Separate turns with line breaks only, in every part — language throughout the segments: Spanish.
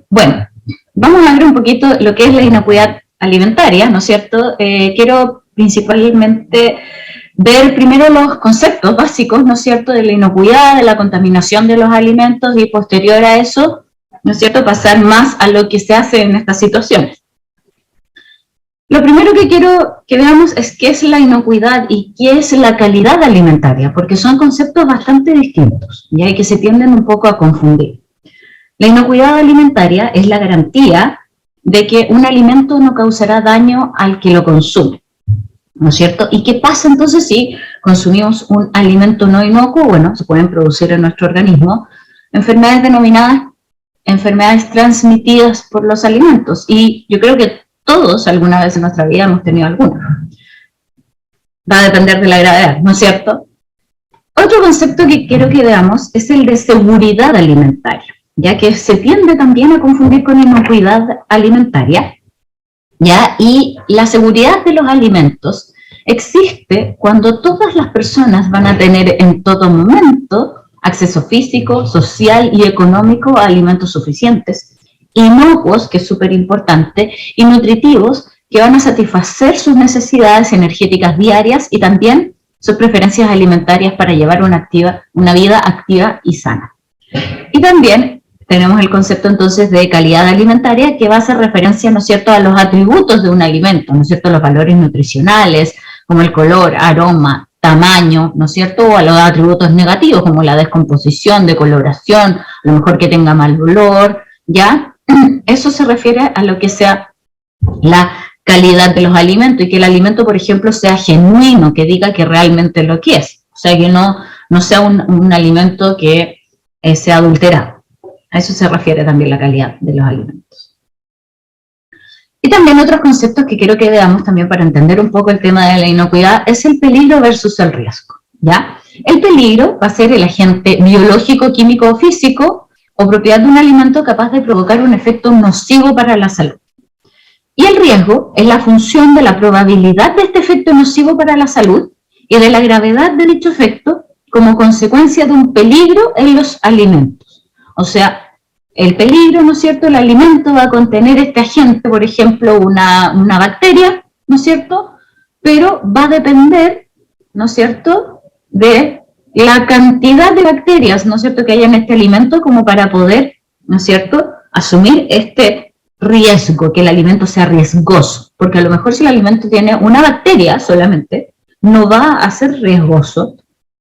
Bueno, vamos a ver un poquito lo que es la inocuidad alimentaria, ¿no es cierto? Quiero principalmente ver primero los conceptos básicos, ¿no es cierto?, de la inocuidad, de la contaminación de los alimentos y posterior a eso, ¿no es cierto?, pasar más a lo que se hace en estas situaciones. Lo primero que quiero que veamos es qué es la inocuidad y qué es la calidad alimentaria, porque son conceptos bastante distintos, y que se tienden un poco a confundir. La inocuidad alimentaria es la garantía de que un alimento no causará daño al que lo consume, ¿no es cierto? ¿Y qué pasa entonces si consumimos un alimento no inocuo? Bueno, se pueden producir en nuestro organismo enfermedades denominadas enfermedades transmitidas por los alimentos, y yo creo que todos alguna vez en nuestra vida hemos tenido alguna. Va a depender de la gravedad, ¿no es cierto? Otro concepto que quiero que veamos es el de seguridad alimentaria, ya que se tiende también a confundir con inocuidad alimentaria, ¿ya? Y la seguridad de los alimentos existe cuando todas las personas van a tener en todo momento acceso físico, social y económico a alimentos suficientes, inocuos, que es súper importante, y nutritivos, que van a satisfacer sus necesidades energéticas diarias y también sus preferencias alimentarias para llevar una vida activa y sana. Y también tenemos el concepto entonces de calidad alimentaria, que va a hacer referencia, ¿no es cierto?, a los atributos de un alimento, ¿no es cierto?, los valores nutricionales, como el color, aroma, tamaño, ¿no es cierto?, o a los atributos negativos, como la descomposición, decoloración, a lo mejor que tenga mal olor, ¿ya? Eso se refiere a lo que sea la calidad de los alimentos, y que el alimento, por ejemplo, sea genuino, que diga que realmente lo que es, o sea, que no sea un alimento que sea adulterado. A eso se refiere también la calidad de los alimentos. Y también otros conceptos que quiero que veamos también para entender un poco el tema de la inocuidad es el peligro versus el riesgo, ¿ya? El peligro va a ser el agente biológico, químico o físico o propiedad de un alimento capaz de provocar un efecto nocivo para la salud. Y el riesgo es la función de la probabilidad de este efecto nocivo para la salud y de la gravedad de dicho efecto como consecuencia de un peligro en los alimentos. O sea, el peligro, ¿no es cierto?, el alimento va a contener este agente, por ejemplo, una bacteria, ¿no es cierto?, pero va a depender, ¿no es cierto?, de la cantidad de bacterias, ¿no es cierto?, que hay en este alimento como para poder, ¿no es cierto?, asumir este riesgo, que el alimento sea riesgoso, porque a lo mejor si el alimento tiene una bacteria solamente, no va a ser riesgoso.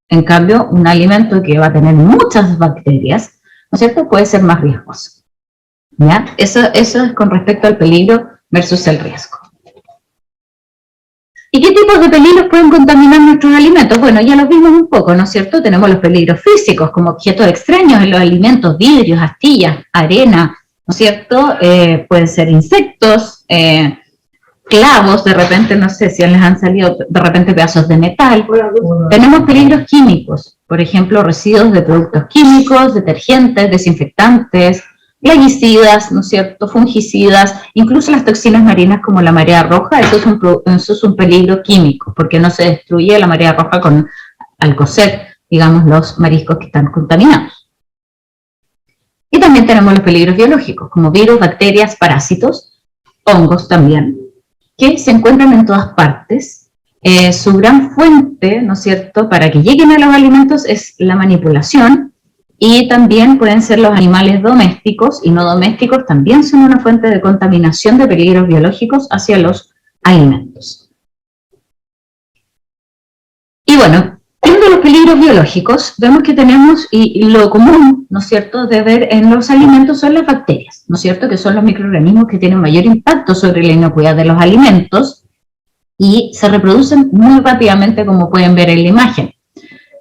En cambio, un alimento que va a tener muchas bacterias, ¿no es cierto?, puede ser más riesgoso, ¿ya? Eso es con respecto al peligro versus el riesgo. ¿Y qué tipos de peligros pueden contaminar nuestros alimentos? Bueno, ya los vimos un poco, ¿no es cierto? Tenemos los peligros físicos, como objetos extraños en los alimentos, vidrios, astillas, arena, ¿no es cierto? Pueden ser insectos, clavos, de repente, no sé si les han salido de repente pedazos de metal. Tenemos peligros químicos, por ejemplo, residuos de productos químicos, detergentes, desinfectantes, plaguicidas, ¿no es cierto?, fungicidas, incluso las toxinas marinas como la marea roja. Eso es un peligro químico, porque no se destruye la marea roja al cocer, digamos, los mariscos que están contaminados. Y también tenemos los peligros biológicos, como virus, bacterias, parásitos, hongos también, que se encuentran en todas partes. Su gran fuente, ¿no es cierto?, para que lleguen a los alimentos es la manipulación, y también pueden ser los animales domésticos y no domésticos, también son una fuente de contaminación de peligros biológicos hacia los alimentos. Y bueno, viendo los peligros biológicos, vemos que tenemos, y lo común, ¿no es cierto?, de ver en los alimentos son las bacterias, ¿no es cierto?, que son los microorganismos que tienen mayor impacto sobre la inocuidad de los alimentos y se reproducen muy rápidamente, como pueden ver en la imagen.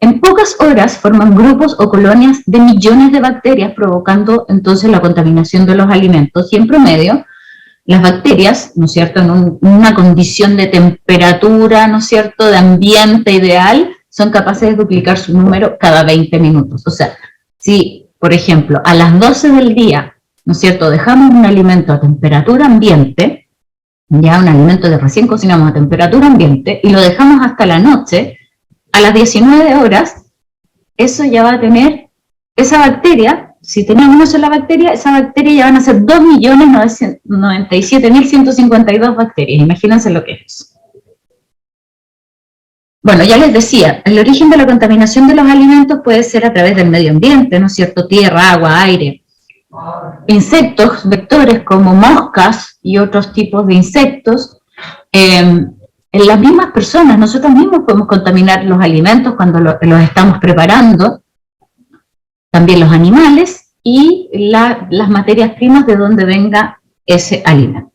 En pocas horas forman grupos o colonias de millones de bacterias, provocando entonces la contaminación de los alimentos, y en promedio las bacterias, ¿no es cierto?, en una condición de temperatura, ¿no es cierto?, de ambiente ideal, son capaces de duplicar su número cada 20 minutos. O sea, si, por ejemplo, a las 12 del día, ¿no es cierto?, dejamos un alimento a temperatura ambiente, ya un alimento que recién cocinamos a temperatura ambiente, y lo dejamos hasta la noche, a las 19 horas, eso ya va a tener, esa bacteria si tenemos una sola bacteria, esa bacteria ya van a ser 2.097.152 bacterias. Imagínense lo que es eso. Bueno, ya les decía, el origen de la contaminación de los alimentos puede ser a través del medio ambiente, ¿no es cierto? Tierra, agua, aire. Insectos, vectores como moscas y otros tipos de insectos. En las mismas personas, nosotros mismos podemos contaminar los alimentos cuando los estamos preparando. También los animales y las materias primas de donde venga ese alimento.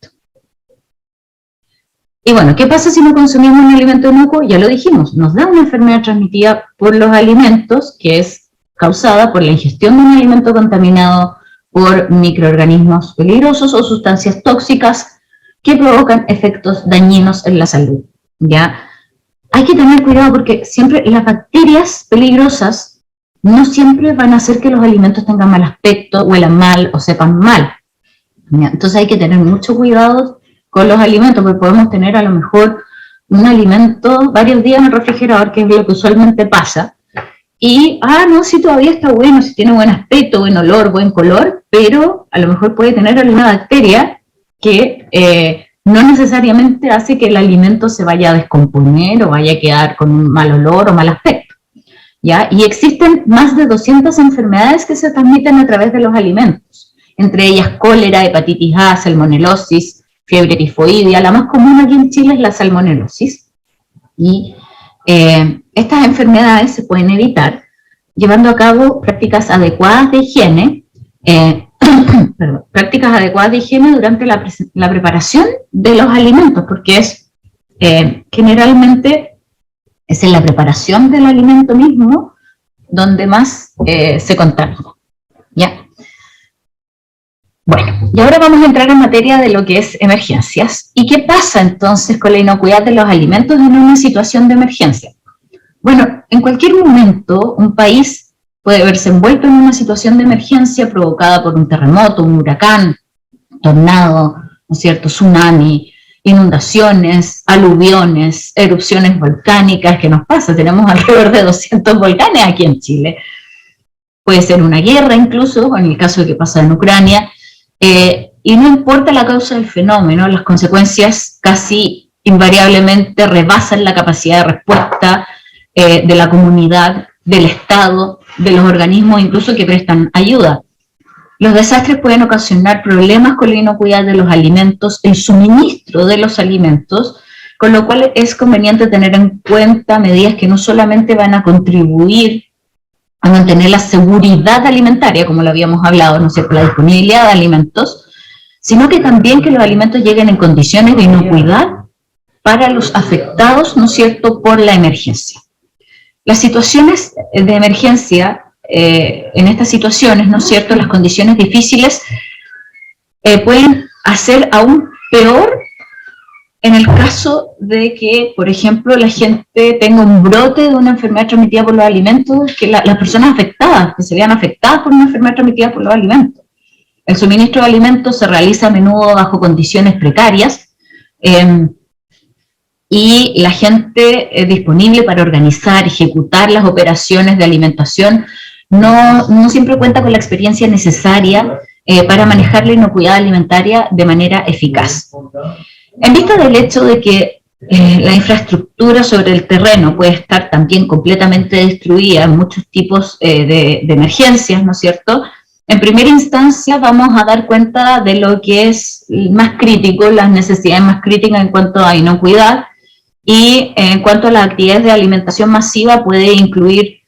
Y bueno, ¿qué pasa si no consumimos un alimento inocuo? Ya lo dijimos, nos da una enfermedad transmitida por los alimentos, que es causada por la ingestión de un alimento contaminado por microorganismos peligrosos o sustancias tóxicas que provocan efectos dañinos en la salud, ¿ya? Hay que tener cuidado porque siempre las bacterias peligrosas no siempre van a hacer que los alimentos tengan mal aspecto, huelan mal o sepan mal, ¿ya? Entonces hay que tener mucho cuidado con los alimentos, porque podemos tener a lo mejor un alimento varios días en el refrigerador, que es lo que usualmente pasa, y, no, sí, todavía está bueno, sí tiene buen aspecto, buen olor, buen color, pero a lo mejor puede tener alguna bacteria que no necesariamente hace que el alimento se vaya a descomponer o vaya a quedar con un mal olor o mal aspecto, ¿ya? Y existen más de 200 enfermedades que se transmiten a través de los alimentos, entre ellas cólera, hepatitis A, salmonelosis, fiebre tifoidea. La más común aquí en Chile es la salmonelosis, y estas enfermedades se pueden evitar llevando a cabo prácticas adecuadas de higiene, prácticas adecuadas de higiene durante la preparación de los alimentos, porque es generalmente es en la preparación del alimento mismo donde más se contamina, ¿ya? Bueno, y ahora vamos a entrar en materia de lo que es emergencias. ¿Y qué pasa entonces con la inocuidad de los alimentos en una situación de emergencia? Bueno, en cualquier momento un país puede verse envuelto en una situación de emergencia provocada por un terremoto, un huracán, tornado, ¿no es cierto?, tsunami, inundaciones, aluviones, erupciones volcánicas. ¿Qué nos pasa? Tenemos alrededor de 200 volcanes aquí en Chile. Puede ser una guerra incluso, en el caso de que pasa en Ucrania. Y no importa la causa del fenómeno, las consecuencias casi invariablemente rebasan la capacidad de respuesta de la comunidad, del Estado, de los organismos incluso que prestan ayuda. Los desastres pueden ocasionar problemas con la inocuidad de los alimentos, el suministro de los alimentos, con lo cual es conveniente tener en cuenta medidas que no solamente van a contribuir a mantener la seguridad alimentaria, como lo habíamos hablado, ¿no es cierto?, la disponibilidad de alimentos, sino que también que los alimentos lleguen en condiciones de inocuidad para los afectados, ¿no es cierto?, por la emergencia. Las situaciones de emergencia, en estas situaciones, ¿no es cierto?, las condiciones difíciles pueden hacer aún peor en el caso de que, por ejemplo, la gente tenga un brote de una enfermedad transmitida por los alimentos, que las personas afectadas, que se vean afectadas por una enfermedad transmitida por los alimentos. El suministro de alimentos se realiza a menudo bajo condiciones precarias, y la gente disponible para organizar, ejecutar las operaciones de alimentación no siempre cuenta con la experiencia necesaria para manejar la inocuidad alimentaria de manera eficaz. En vista del hecho de que la infraestructura sobre el terreno puede estar también completamente destruida en muchos tipos de emergencias, ¿no es cierto?, en primera instancia vamos a dar cuenta de lo que es más crítico, las necesidades más críticas en cuanto a inocuidad, y en cuanto a las actividades de alimentación masiva puede incluir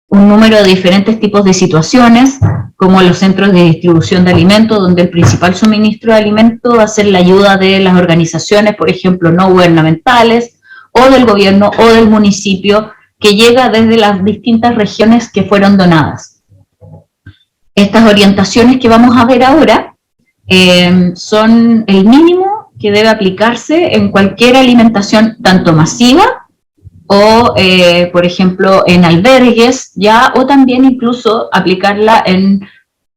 un número de diferentes tipos de situaciones, como los centros de distribución de alimentos, donde el principal suministro de alimentos va a ser la ayuda de las organizaciones, por ejemplo, no gubernamentales, o del gobierno o del municipio, que llega desde las distintas regiones que fueron donadas. Estas orientaciones que vamos a ver ahora son el mínimo que debe aplicarse en cualquier alimentación, tanto masiva o, por ejemplo, en albergues, ya, o también incluso aplicarla en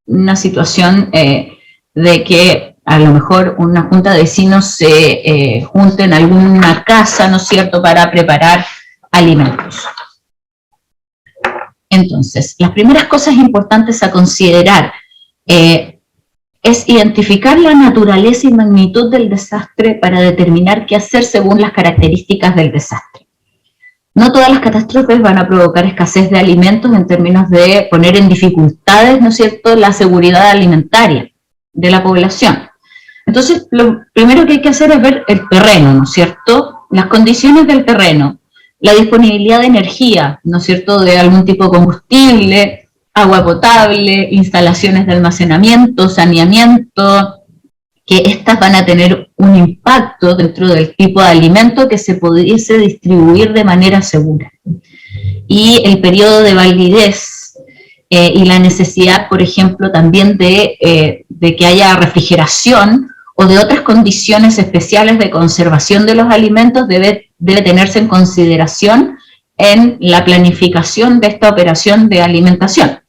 una situación de que a lo mejor una junta de vecinos se junte en alguna casa, ¿no es cierto?, para preparar alimentos. Entonces, las primeras cosas importantes a considerar es identificar la naturaleza y magnitud del desastre para determinar qué hacer según las características del desastre. No todas las catástrofes van a provocar escasez de alimentos en términos de poner en dificultades, ¿no es cierto?, la seguridad alimentaria de la población. Entonces, lo primero que hay que hacer es ver el terreno, ¿no es cierto?, las condiciones del terreno, la disponibilidad de energía, ¿no es cierto?, de algún tipo de combustible, agua potable, instalaciones de almacenamiento, saneamiento, que estas van a tener un impacto dentro del tipo de alimento que se pudiese distribuir de manera segura. Y el periodo de validez y la necesidad, por ejemplo, también de que haya refrigeración o de otras condiciones especiales de conservación de los alimentos debe tenerse en consideración en la planificación de esta operación de alimentación.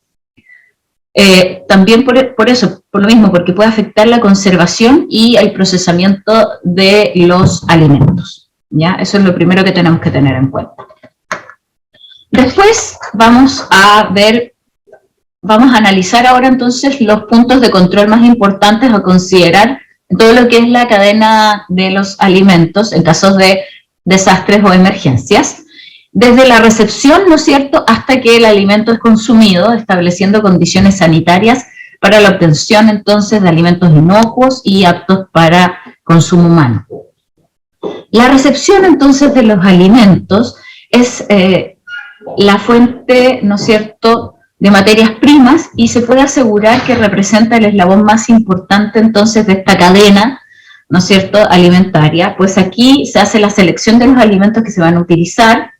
También por eso, por lo mismo, porque puede afectar la conservación y el procesamiento de los alimentos, ¿ya? Eso es lo primero que tenemos que tener en cuenta. Después vamos a analizar ahora entonces los puntos de control más importantes a considerar en todo lo que es la cadena de los alimentos en casos de desastres o emergencias. Desde la recepción, ¿no es cierto?, hasta que el alimento es consumido, estableciendo condiciones sanitarias para la obtención, entonces, de alimentos inocuos y aptos para consumo humano. La recepción, entonces, de los alimentos es la fuente, ¿no es cierto?, de materias primas y se puede asegurar que representa el eslabón más importante, entonces, de esta cadena, ¿no es cierto?, alimentaria, pues aquí se hace la selección de los alimentos que se van a utilizar,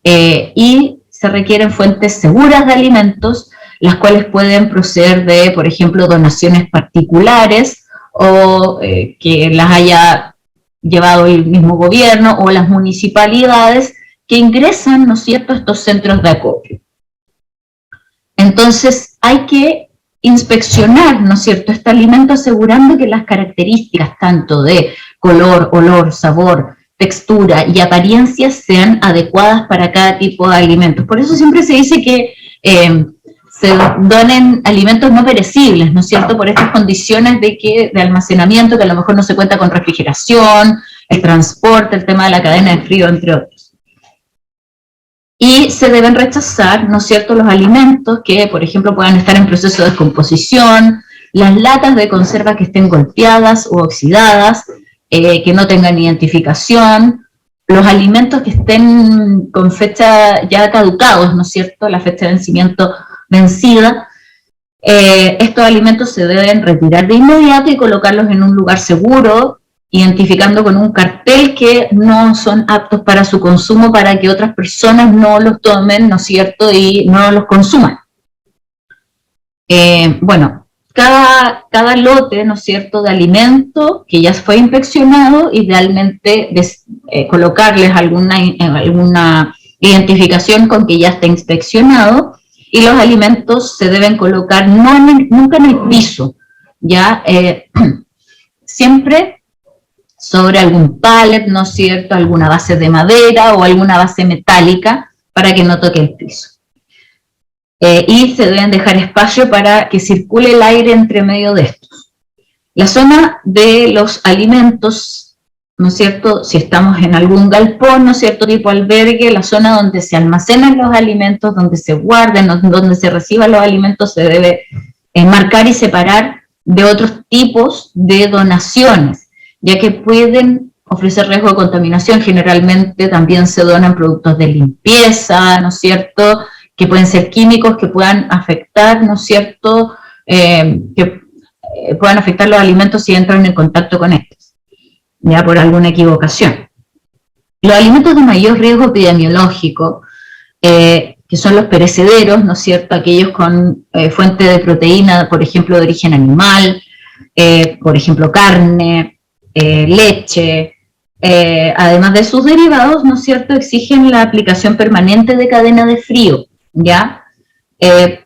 y se requieren fuentes seguras de alimentos, las cuales pueden proceder de, por ejemplo, donaciones particulares o que las haya llevado el mismo gobierno o las municipalidades que ingresan, ¿no es cierto?, a estos centros de acopio. Entonces hay que inspeccionar, ¿no es cierto?, este alimento asegurando que las características tanto de color, olor, sabor, textura y apariencias sean adecuadas para cada tipo de alimentos. Por eso siempre se dice que se donen alimentos no perecibles, ¿no es cierto?, por estas condiciones de almacenamiento, que a lo mejor no se cuenta con refrigeración, el transporte, el tema de la cadena de frío, entre otros. Y se deben rechazar, ¿no es cierto?, los alimentos que, por ejemplo, puedan estar en proceso de descomposición, las latas de conserva que estén golpeadas o oxidadas, que no tengan identificación, los alimentos que estén con fecha ya caducados, ¿no es cierto?, la fecha de vencimiento vencida. Estos alimentos se deben retirar de inmediato y colocarlos en un lugar seguro, identificando con un cartel que no son aptos para su consumo para que otras personas no los tomen, ¿no es cierto?, y no los consuman. Bueno, cada lote, ¿no es cierto?, de alimento que ya fue inspeccionado, idealmente colocarles alguna identificación con que ya está inspeccionado, y los alimentos se deben colocar nunca en el piso, ya siempre sobre algún pallet, ¿no es cierto?, alguna base de madera o alguna base metálica para que no toque el piso. Y se deben dejar espacio para que circule el aire entre medio de estos. La zona de los alimentos, ¿no es cierto?, si estamos en algún galpón, ¿no es cierto?, tipo albergue, la zona donde se almacenan los alimentos, donde se guarden, donde se reciban los alimentos, se debe marcar y separar de otros tipos de donaciones, ya que pueden ofrecer riesgo de contaminación. Generalmente también se donan productos de limpieza, ¿no es cierto?, que pueden ser químicos, que puedan afectar, ¿no es cierto?, que puedan afectar los alimentos si entran en contacto con estos, ya por alguna equivocación. Los alimentos de mayor riesgo epidemiológico, que son los perecederos, ¿no es cierto?, aquellos con fuente de proteína, por ejemplo, de origen animal, por ejemplo, carne, leche, además de sus derivados, ¿no es cierto?, exigen la aplicación permanente de cadena de frío, ¿ya?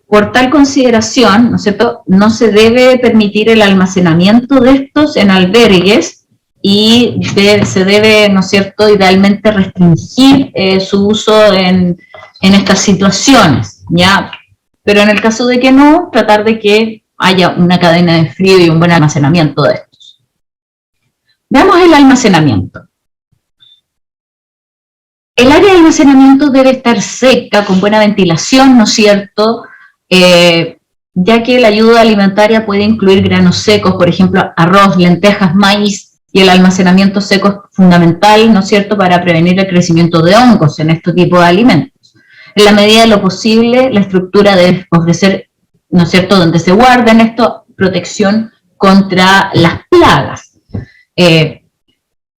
Por tal consideración, ¿no es cierto?, no se debe permitir el almacenamiento de estos en albergues y se debe, ¿no es cierto?, idealmente restringir su uso en estas situaciones. ¿ya? Pero en el caso de que no, tratar de que haya una cadena de frío y un buen almacenamiento de estos. Veamos el almacenamiento. El área de almacenamiento debe estar seca, con buena ventilación, ¿no es cierto?, ya que la ayuda alimentaria puede incluir granos secos, por ejemplo, arroz, lentejas, maíz, y el almacenamiento seco es fundamental, ¿no es cierto?, para prevenir el crecimiento de hongos en este tipo de alimentos. En la medida de lo posible, la estructura debe ofrecer, ¿no es cierto?, donde se guarden esto, protección contra las plagas.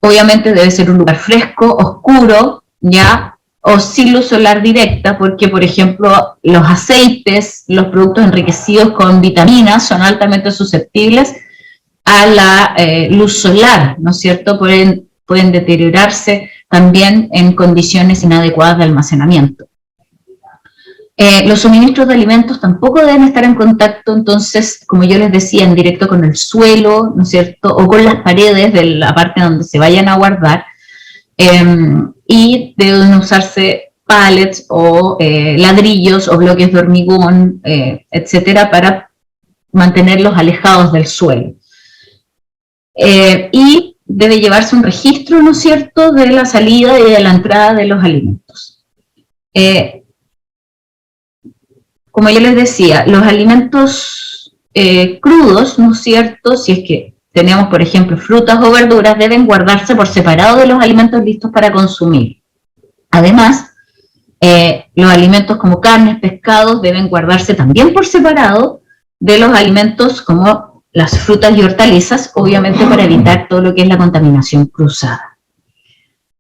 Obviamente debe ser un lugar fresco, oscuro, ¿ya?, o sin luz solar directa, porque, por ejemplo, los aceites, los productos enriquecidos con vitaminas son altamente susceptibles a la luz solar, ¿no es cierto? Pueden deteriorarse también en condiciones inadecuadas de almacenamiento. Los suministros de alimentos tampoco deben estar en contacto, entonces, como yo les decía, en directo con el suelo, ¿no es cierto?, o con las paredes de la parte donde se vayan a guardar, y deben usarse pallets o ladrillos o bloques de hormigón, etcétera, para mantenerlos alejados del suelo. Y debe llevarse un registro, ¿no es cierto?, de la salida y de la entrada de los alimentos. Como yo les decía, los alimentos crudos, ¿no es cierto?, si es que tenemos, por ejemplo, frutas o verduras, deben guardarse por separado de los alimentos listos para consumir. Además, los alimentos como carnes, pescados, deben guardarse también por separado de los alimentos como las frutas y hortalizas, obviamente para evitar todo lo que es la contaminación cruzada.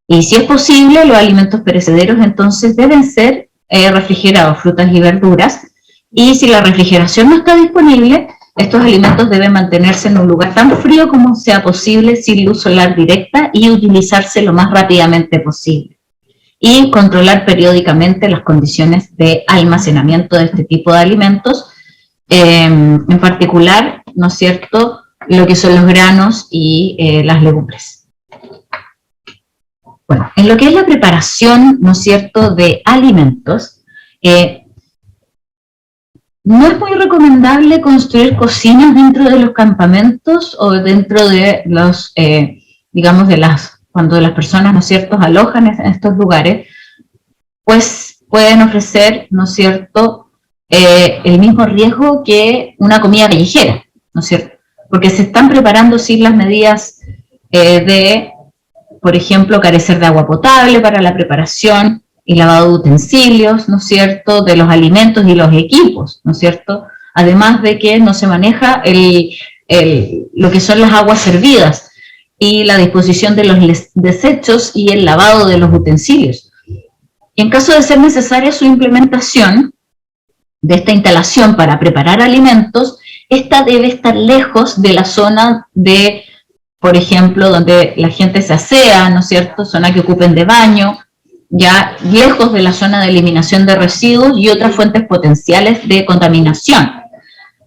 Y si es posible, los alimentos perecederos entonces deben ser refrigerados, frutas y verduras, y si la refrigeración no está disponible, estos alimentos deben mantenerse en un lugar tan frío como sea posible, sin luz solar directa, y utilizarse lo más rápidamente posible. Y controlar periódicamente las condiciones de almacenamiento de este tipo de alimentos, en particular, ¿no es cierto?, lo que son los granos y las legumbres. Bueno, en lo que es la preparación, ¿no es cierto?, de alimentos, no es muy recomendable construir cocinas dentro de los campamentos o dentro de los, digamos, cuando las personas, ¿no es cierto?, alojan en estos lugares, pues pueden ofrecer, ¿no es cierto?, el mismo riesgo que una comida callejera, ¿no es cierto?, porque se están preparando sin las medidas de, por ejemplo, carecer de agua potable para la preparación y lavado de utensilios, ¿no es cierto?, de los alimentos y los equipos, ¿no es cierto?, además de que no se maneja lo que son las aguas servidas y la disposición de los desechos y el lavado de los utensilios. Y en caso de ser necesaria su implementación de esta instalación para preparar alimentos, esta debe estar lejos de la zona de, por ejemplo, donde la gente se asea, ¿no es cierto?, zona que ocupen de baño, ya lejos de la zona de eliminación de residuos y otras fuentes potenciales de contaminación.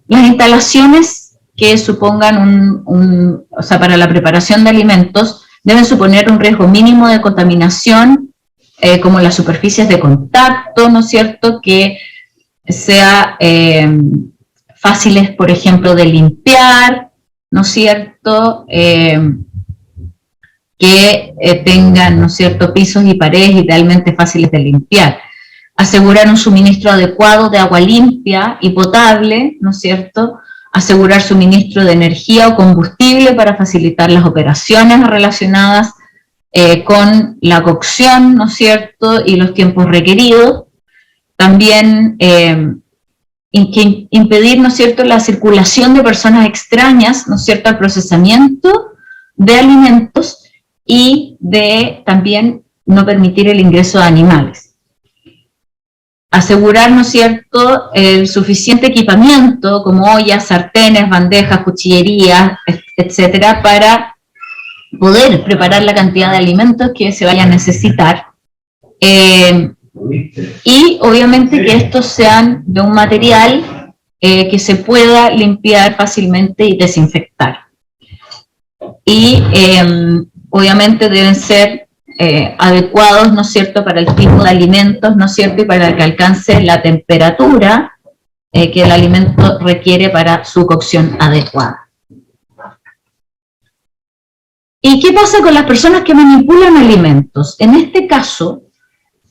Las instalaciones que supongan o sea, para la preparación de alimentos, deben suponer un riesgo mínimo de contaminación, como las superficies de contacto, ¿no es cierto?, que sea fáciles, por ejemplo, de limpiar, ¿no es cierto?, que tengan, ¿no es cierto?, pisos y paredes idealmente fáciles de limpiar. Asegurar un suministro adecuado de agua limpia y potable, ¿no es cierto?, asegurar suministro de energía o combustible para facilitar las operaciones relacionadas con la cocción, ¿no es cierto?, y los tiempos requeridos. También impedir, ¿no es cierto?, la circulación de personas extrañas, ¿no es cierto?, al procesamiento de alimentos, y de también no permitir el ingreso de animales. Asegurar, ¿no es cierto?, el suficiente equipamiento como ollas, sartenes, bandejas, cuchillerías, etcétera, para poder preparar la cantidad de alimentos que se vaya a necesitar. Y obviamente que estos sean de un material que se pueda limpiar fácilmente y desinfectar. Y obviamente deben ser adecuados, ¿no es cierto?, para el tipo de alimentos, ¿no es cierto?, y para que alcance la temperatura que el alimento requiere para su cocción adecuada. ¿Y qué pasa con las personas que manipulan alimentos? En este caso,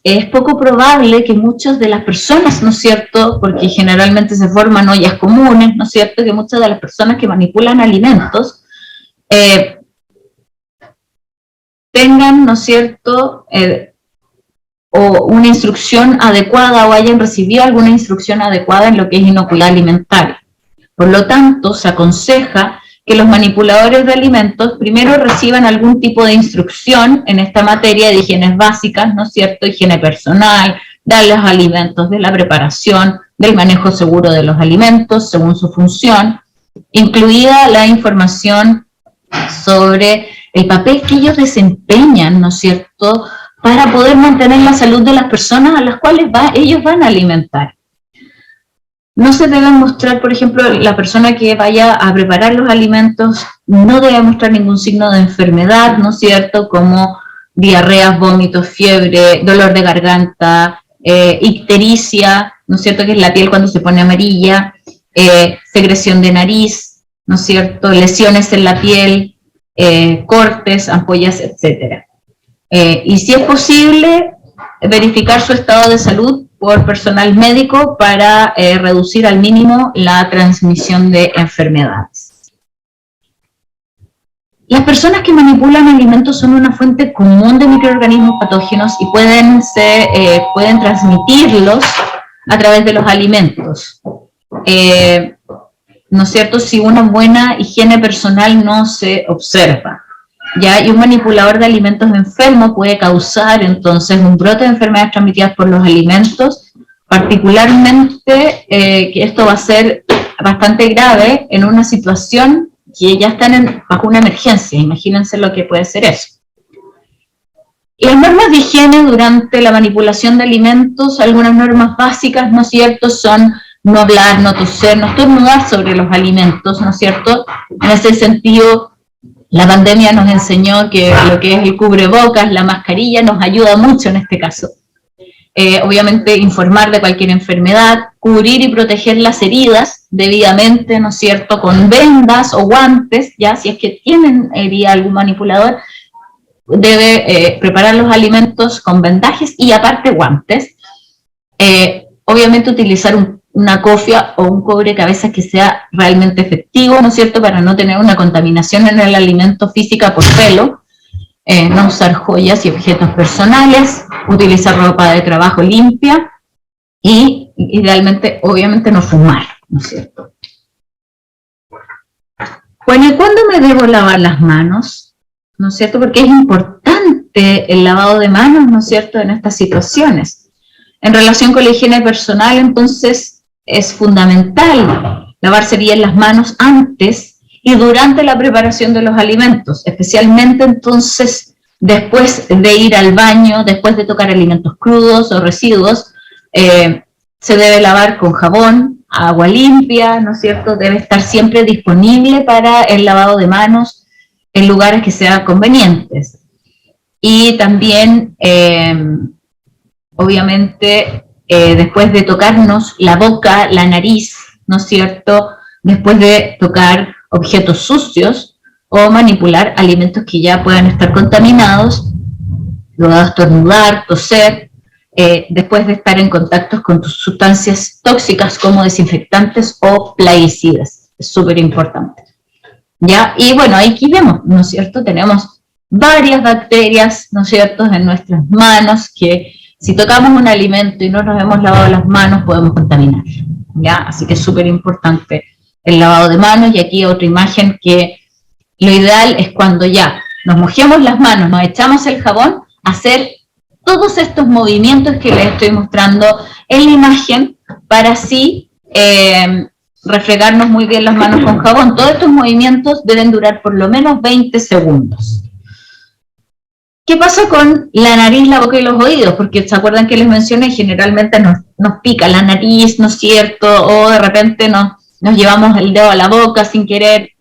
es poco probable que muchas de las personas, ¿no es cierto?, porque generalmente se forman ollas comunes, ¿no es cierto?, que muchas de las personas que manipulan alimentos tengan, ¿no es cierto?, o una instrucción adecuada o hayan recibido alguna instrucción adecuada en lo que es inocuidad alimentaria. Por lo tanto, se aconseja que los manipuladores de alimentos primero reciban algún tipo de instrucción en esta materia de higienes básicas, ¿no es cierto?, higiene personal, de los alimentos, de la preparación, del manejo seguro de los alimentos según su función, incluida la información sobre el papel que ellos desempeñan, ¿no es cierto?, para poder mantener la salud de las personas a las cuales ellos van a alimentar. No se debe mostrar, por ejemplo, la persona que vaya a preparar los alimentos no debe mostrar ningún signo de enfermedad, ¿no es cierto?, como diarreas, vómitos, fiebre, dolor de garganta, ictericia, ¿no es cierto?, que es la piel cuando se pone amarilla, secreción de nariz, ¿no es cierto?, lesiones en la piel, cortes, ampollas, etcétera. Y si es posible, verificar su estado de salud por personal médico para reducir al mínimo la transmisión de enfermedades. Las personas que manipulan alimentos son una fuente común de microorganismos patógenos y pueden transmitirlos a través de los alimentos. ¿No es cierto?, si una buena higiene personal no se observa. ¿Ya? Y un manipulador de alimentos enfermo puede causar entonces un brote de enfermedades transmitidas por los alimentos, particularmente que esto va a ser bastante grave en una situación que ya están bajo una emergencia. Imagínense lo que puede ser eso. Las normas de higiene durante la manipulación de alimentos, algunas normas básicas, ¿no es cierto?, son no hablar, no toser, no estornudar sobre los alimentos, ¿no es cierto? En ese sentido, la pandemia nos enseñó que lo que es el cubrebocas, la mascarilla, nos ayuda mucho en este caso. Obviamente, informar de cualquier enfermedad, cubrir y proteger las heridas debidamente, ¿no es cierto?, con vendas o guantes, ya si es que tienen herida algún manipulador, debe preparar los alimentos con vendajes y aparte guantes. Obviamente, utilizar una cofia o un cubrecabezas que sea realmente efectivo, ¿no es cierto?, para no tener una contaminación en el alimento física por pelo, no usar joyas y objetos personales, utilizar ropa de trabajo limpia y idealmente, obviamente, no fumar, ¿no es cierto? Bueno, ¿y cuándo me debo lavar las manos? ¿No es cierto? Porque es importante el lavado de manos, ¿no es cierto?, en estas situaciones. En relación con la higiene personal, entonces, es fundamental lavarse bien las manos antes y durante la preparación de los alimentos, especialmente entonces después de ir al baño, después de tocar alimentos crudos o residuos, se debe lavar con jabón, agua limpia, ¿no es cierto? Debe estar siempre disponible para el lavado de manos en lugares que sean convenientes. Y también, obviamente, después de tocarnos la boca, la nariz, ¿no es cierto?, después de tocar objetos sucios o manipular alimentos que ya puedan estar contaminados, luego de estornudar, toser, después de estar en contacto con sustancias tóxicas como desinfectantes o plaguicidas. Es súper importante. ¿Ya? Y bueno, aquí vemos, ¿no es cierto?, tenemos varias bacterias, ¿no es cierto?, en nuestras manos que si tocamos un alimento y no nos hemos lavado las manos, podemos contaminar, ¿ya? Así que es súper importante el lavado de manos. Y aquí otra imagen que lo ideal es cuando ya nos mojemos las manos, nos echamos el jabón, hacer todos estos movimientos que les estoy mostrando en la imagen para así refregarnos muy bien las manos con jabón. Todos estos movimientos deben durar por lo menos 20 segundos. ¿Qué pasa con la nariz, la boca y los oídos? Porque se acuerdan que les mencioné, generalmente nos pica la nariz, ¿no es cierto? O de repente nos llevamos el dedo a la boca sin querer.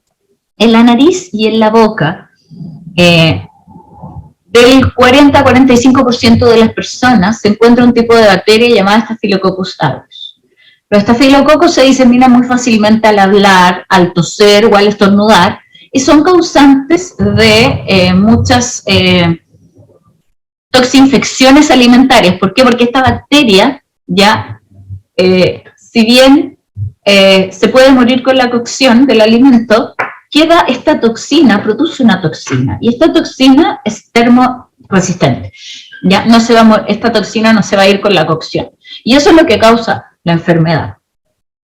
En la nariz y en la boca debe del 40-45% de las personas se encuentra un tipo de bacteria llamada Staphylococcus aureus. Los estafilococos se disemina muy fácilmente al hablar, al toser o al estornudar, y son causantes de muchas toxinfecciones alimentarias. ¿Por qué? Porque esta bacteria ya, si bien se puede morir con la cocción del alimento, queda esta toxina, produce una toxina, y esta toxina es termoresistente. Ya no se va esta toxina no se va a ir con la cocción. Y eso es lo que causa la enfermedad.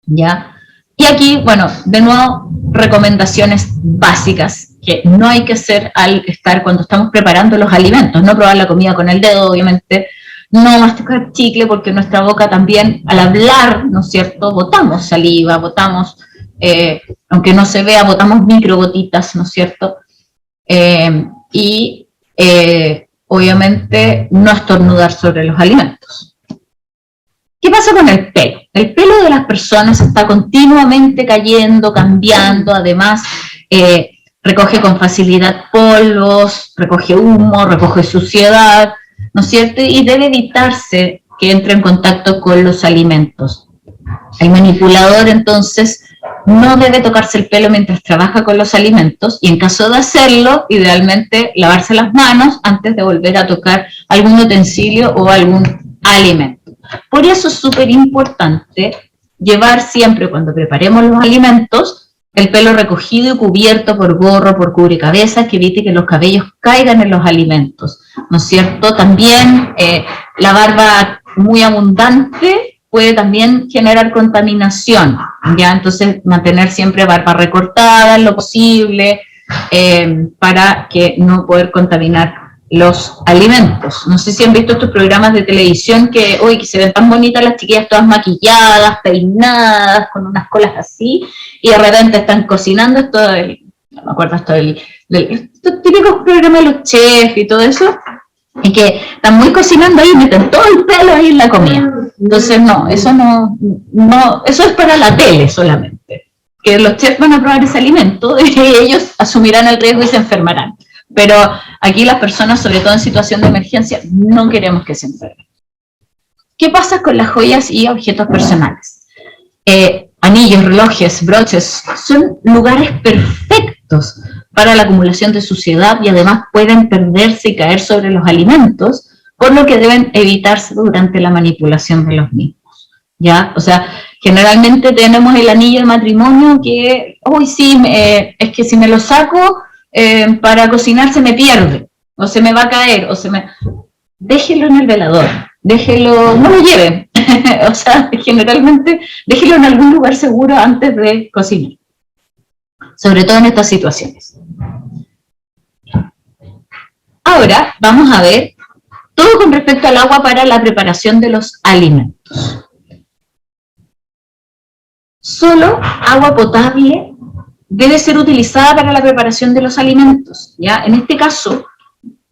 ¿Ya? Y aquí, bueno, de nuevo, recomendaciones básicas que no hay que hacer al estar cuando estamos preparando los alimentos. No probar la comida con el dedo, obviamente. No masticar chicle, porque nuestra boca también, al hablar, ¿no es cierto?, botamos saliva, botamos, aunque no se vea, botamos microgotitas, ¿no es cierto? Obviamente, no estornudar sobre los alimentos. ¿Qué pasa con el pelo? El pelo de las personas está continuamente cayendo, cambiando, además recoge con facilidad polvos, recoge humo, recoge suciedad, ¿no es cierto? Y debe evitarse que entre en contacto con los alimentos. El manipulador, entonces, no debe tocarse el pelo mientras trabaja con los alimentos, y en caso de hacerlo, idealmente lavarse las manos antes de volver a tocar algún utensilio o algún alimento. Por eso es súper importante llevar siempre, cuando preparemos los alimentos, el pelo recogido y cubierto por gorro, por cubrecabezas, que evite que los cabellos caigan en los alimentos, ¿no es cierto? También la barba muy abundante puede también generar contaminación, ¿ya? Entonces mantener siempre barba recortada en lo posible, para que no poder contaminar los alimentos. No sé si han visto estos programas de televisión que se ven tan bonitas las chiquillas todas maquilladas, peinadas, con unas colas así, y de repente están cocinando no me acuerdo estos típicos programas de los chefs y todo eso, y que están muy cocinando ahí y meten todo el pelo ahí en la comida. Entonces no, eso es para la tele solamente, que los chefs van a probar ese alimento y ellos asumirán el riesgo y se enfermarán. Pero aquí las personas, sobre todo en situación de emergencia, no queremos que se enfermen. ¿Qué pasa con las joyas y objetos personales? Anillos, relojes, broches, son lugares perfectos para la acumulación de suciedad y además pueden perderse y caer sobre los alimentos, por lo que deben evitarse durante la manipulación de los mismos. ¿Ya? O sea, generalmente tenemos el anillo de matrimonio que, es que si me lo saco, para cocinar se me pierde, o se me va a caer, déjelo en el velador, no lo lleve, o sea, generalmente déjelo en algún lugar seguro antes de cocinar, sobre todo en estas situaciones. Ahora vamos a ver todo con respecto al agua para la preparación de los alimentos. Solo agua potable debe ser utilizada para la preparación de los alimentos, ¿ya? En este caso,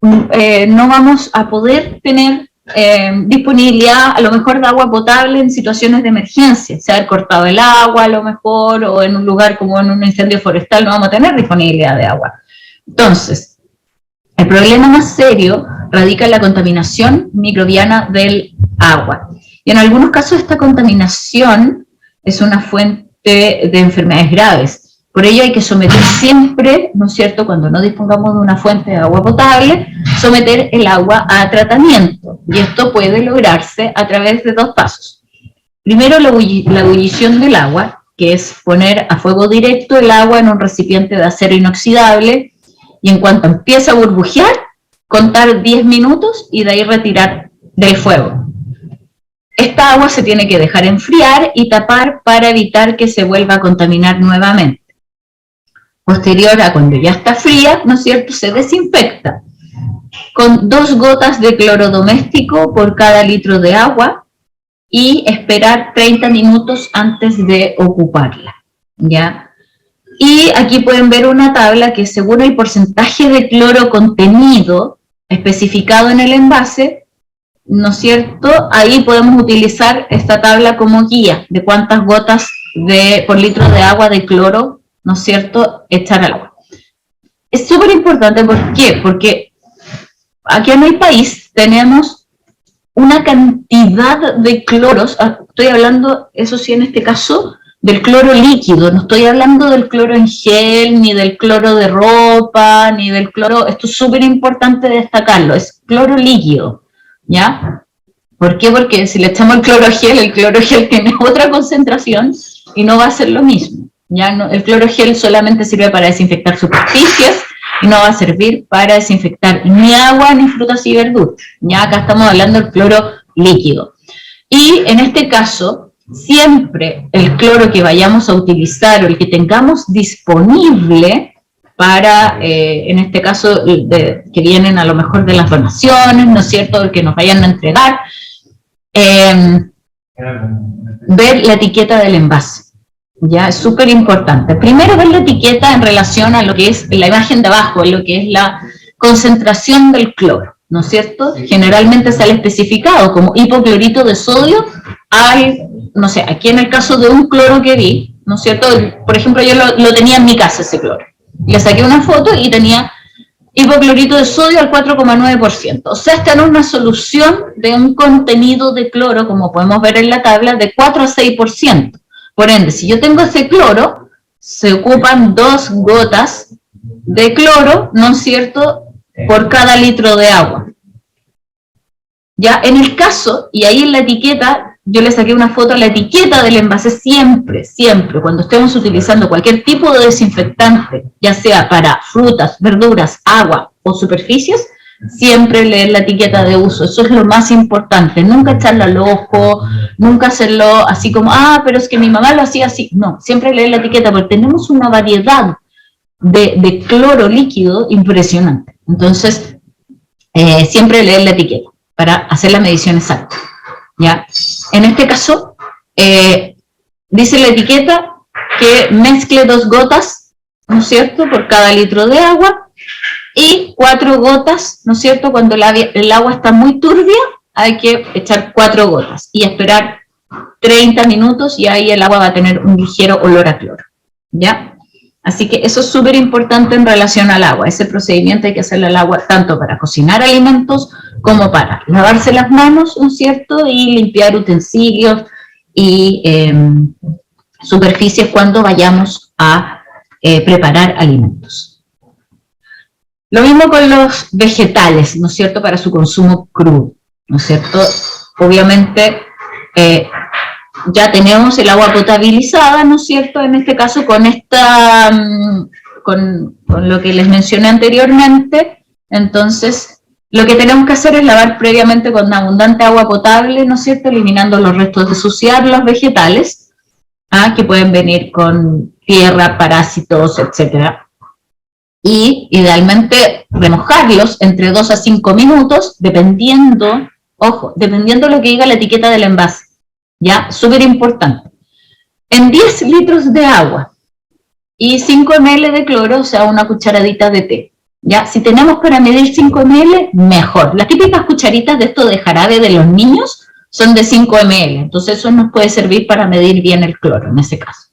no vamos a poder tener disponibilidad, a lo mejor, de agua potable en situaciones de emergencia. Se ha cortado el agua, a lo mejor, o en un lugar como en un incendio forestal no vamos a tener disponibilidad de agua. Entonces, el problema más serio radica en la contaminación microbiana del agua. Y en algunos casos esta contaminación es una fuente de enfermedades graves. Por ello hay que someter siempre, ¿no es cierto?, cuando no dispongamos de una fuente de agua potable, someter el agua a tratamiento. Y esto puede lograrse a través de dos pasos. Primero, la ebullición del agua, que es poner a fuego directo el agua en un recipiente de acero inoxidable, y en cuanto empieza a burbujear, contar 10 minutos y de ahí retirar del fuego. Esta agua se tiene que dejar enfriar y tapar para evitar que se vuelva a contaminar nuevamente. Posterior a cuando ya está fría, ¿no es cierto?, se desinfecta con 2 gotas de cloro doméstico por cada litro de agua y esperar 30 minutos antes de ocuparla, ¿ya? Y aquí pueden ver una tabla que, según el porcentaje de cloro contenido especificado en el envase, ¿no es cierto?, ahí podemos utilizar esta tabla como guía de cuántas gotas por litro de agua de cloro, ¿no es cierto?, echar al agua. Es súper importante, ¿por qué? Porque aquí en el país tenemos una cantidad de cloros, estoy hablando, eso sí, en este caso, del cloro líquido, no estoy hablando del cloro en gel, ni del cloro de ropa, ni del cloro, esto es súper importante destacarlo, es cloro líquido, ¿ya? ¿Por qué? Porque si le echamos el cloro gel tiene otra concentración y no va a ser lo mismo, ¿ya? No, el cloro gel solamente sirve para desinfectar superficies y no va a servir para desinfectar ni agua ni frutas y verduras, ¿ya? Acá estamos hablando del cloro líquido. Y en este caso, siempre el cloro que vayamos a utilizar o el que tengamos disponible para, en este caso, que vienen a lo mejor de las donaciones, ¿no es cierto?, el que nos vayan a entregar, ver la etiqueta del envase. Ya, es súper importante. Primero ver la etiqueta en relación a lo que es la imagen de abajo, lo que es la concentración del cloro, ¿no es cierto? Generalmente sale especificado como hipoclorito de sodio al, no sé, aquí en el caso de un cloro que vi, ¿no es cierto? Por ejemplo, yo lo tenía en mi casa ese cloro. Le saqué una foto y tenía hipoclorito de sodio al 4,9%. O sea, está en una solución de un contenido de cloro, como podemos ver en la tabla, de 4 a 6%. Por ende, si yo tengo ese cloro, se ocupan 2 gotas de cloro, ¿no es cierto?, por cada litro de agua. Ya, en el caso, y ahí en la etiqueta, yo le saqué una foto a la etiqueta del envase siempre, siempre, cuando estemos utilizando cualquier tipo de desinfectante, ya sea para frutas, verduras, agua o superficies, siempre leer la etiqueta de uso, eso es lo más importante, nunca echarla al ojo, nunca hacerlo así como, pero es que mi mamá lo hacía así, no, siempre leer la etiqueta, porque tenemos una variedad de cloro líquido impresionante, entonces siempre leer la etiqueta para hacer la medición exacta, ¿ya? En este caso, dice la etiqueta que mezcle 2 gotas, ¿no es cierto?, por cada litro de agua, y 4 gotas, ¿no es cierto?, cuando el agua está muy turbia, hay que echar 4 gotas y esperar 30 minutos y ahí el agua va a tener un ligero olor a cloro, ¿ya? Así que eso es súper importante en relación al agua. Ese procedimiento hay que hacerlo al agua tanto para cocinar alimentos como para lavarse las manos, ¿no es cierto?, y limpiar utensilios y superficies cuando vayamos a preparar alimentos. Lo mismo con los vegetales, ¿no es cierto?, para su consumo crudo, ¿no es cierto? Obviamente ya tenemos el agua potabilizada, ¿no es cierto?, en este caso con esta, con lo que les mencioné anteriormente, entonces lo que tenemos que hacer es lavar previamente con abundante agua potable, ¿no es cierto?, eliminando los restos de suciedad los vegetales, que pueden venir con tierra, parásitos, etcétera. Y idealmente remojarlos entre 2 a 5 minutos, dependiendo, ojo, dependiendo de lo que diga la etiqueta del envase, ¿ya? Súper importante. En 10 litros de agua y 5 ml de cloro, o sea, una cucharadita de té, ¿ya? Si tenemos para medir 5 ml, mejor. Las típicas cucharitas de esto de jarabe de los niños son de 5 ml, entonces eso nos puede servir para medir bien el cloro en ese caso.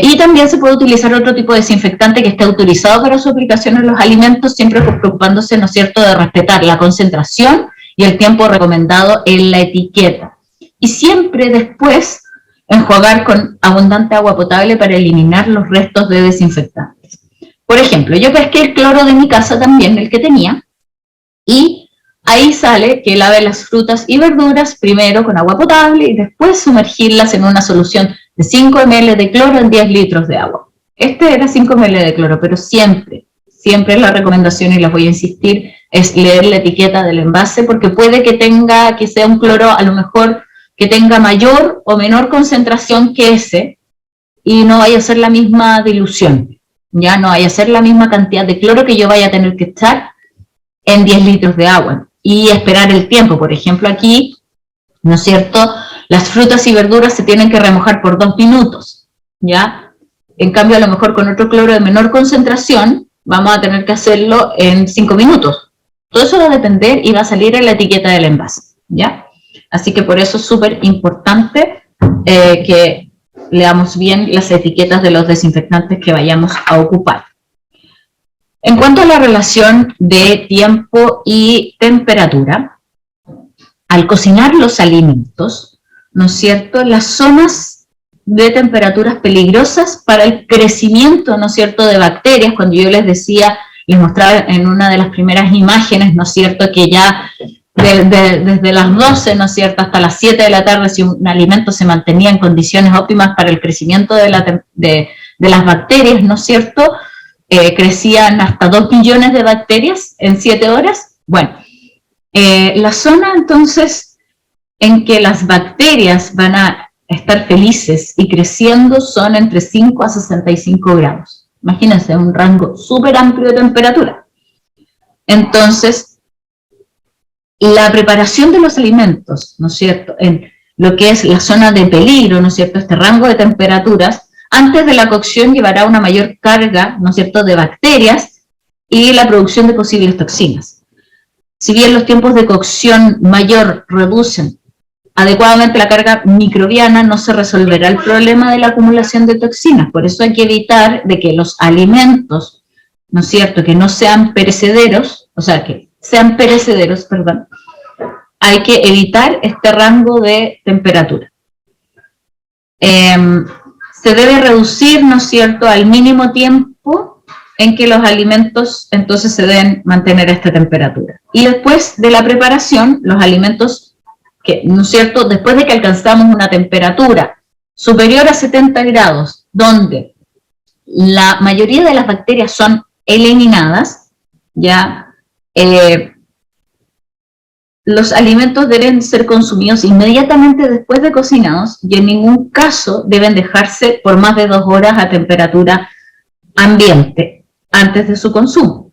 Y también se puede utilizar otro tipo de desinfectante que esté autorizado para su aplicación en los alimentos, siempre preocupándose, ¿no es cierto?, de respetar la concentración y el tiempo recomendado en la etiqueta. Y siempre después enjuagar con abundante agua potable para eliminar los restos de desinfectantes. Por ejemplo, yo pesqué el cloro de mi casa también, el que tenía, y ahí sale que lave las frutas y verduras primero con agua potable y después sumergirlas en una solución de 5 ml de cloro en 10 litros de agua. Este era 5 ml de cloro, pero siempre la recomendación, y les voy a insistir, es leer la etiqueta del envase, porque puede que sea un cloro a lo mejor que tenga mayor o menor concentración que ese, y no vaya a ser la misma dilución, ya no vaya a ser la misma cantidad de cloro que yo vaya a tener que echar en 10 litros de agua, y esperar el tiempo. Por ejemplo, aquí, ¿no es cierto?, las frutas y verduras se tienen que remojar por 2 minutos, ¿ya? En cambio, a lo mejor con otro cloro de menor concentración, vamos a tener que hacerlo en 5 minutos. Todo eso va a depender y va a salir en la etiqueta del envase, ¿ya? Así que por eso es súper importante que leamos bien las etiquetas de los desinfectantes que vayamos a ocupar. En cuanto a la relación de tiempo y temperatura, al cocinar los alimentos, ¿no es cierto?, las zonas de temperaturas peligrosas para el crecimiento, ¿no es cierto?, de bacterias, cuando yo les decía, les mostraba en una de las primeras imágenes, ¿no es cierto?, que ya desde las 12, ¿no es cierto?, hasta las 7 de la tarde, si un alimento se mantenía en condiciones óptimas para el crecimiento de las bacterias, ¿no es cierto?, crecían hasta 2 millones de bacterias en 7 horas. Bueno, la zona entonces en que las bacterias van a estar felices y creciendo son entre 5 a 65 grados. Imagínense, un rango súper amplio de temperatura. Entonces, la preparación de los alimentos, ¿no es cierto?, en lo que es la zona de peligro, ¿no es cierto?, este rango de temperaturas, antes de la cocción llevará una mayor carga, ¿no es cierto?, de bacterias y la producción de posibles toxinas. Si bien los tiempos de cocción mayor reducen adecuadamente la carga microbiana, no se resolverá el problema de la acumulación de toxinas. Por eso hay que evitar de que los alimentos, ¿no es cierto?, que no sean perecederos, o sea, que sean perecederos, perdón, hay que evitar este rango de temperatura. Se debe reducir, ¿no es cierto?, al mínimo tiempo en que los alimentos entonces se deben mantener a esta temperatura. Y después de la preparación, los alimentos, que, ¿no es cierto?, después de que alcanzamos una temperatura superior a 70 grados, donde la mayoría de las bacterias son eliminadas, ya los alimentos deben ser consumidos inmediatamente después de cocinados y en ningún caso deben dejarse por más de 2 horas a temperatura ambiente antes de su consumo.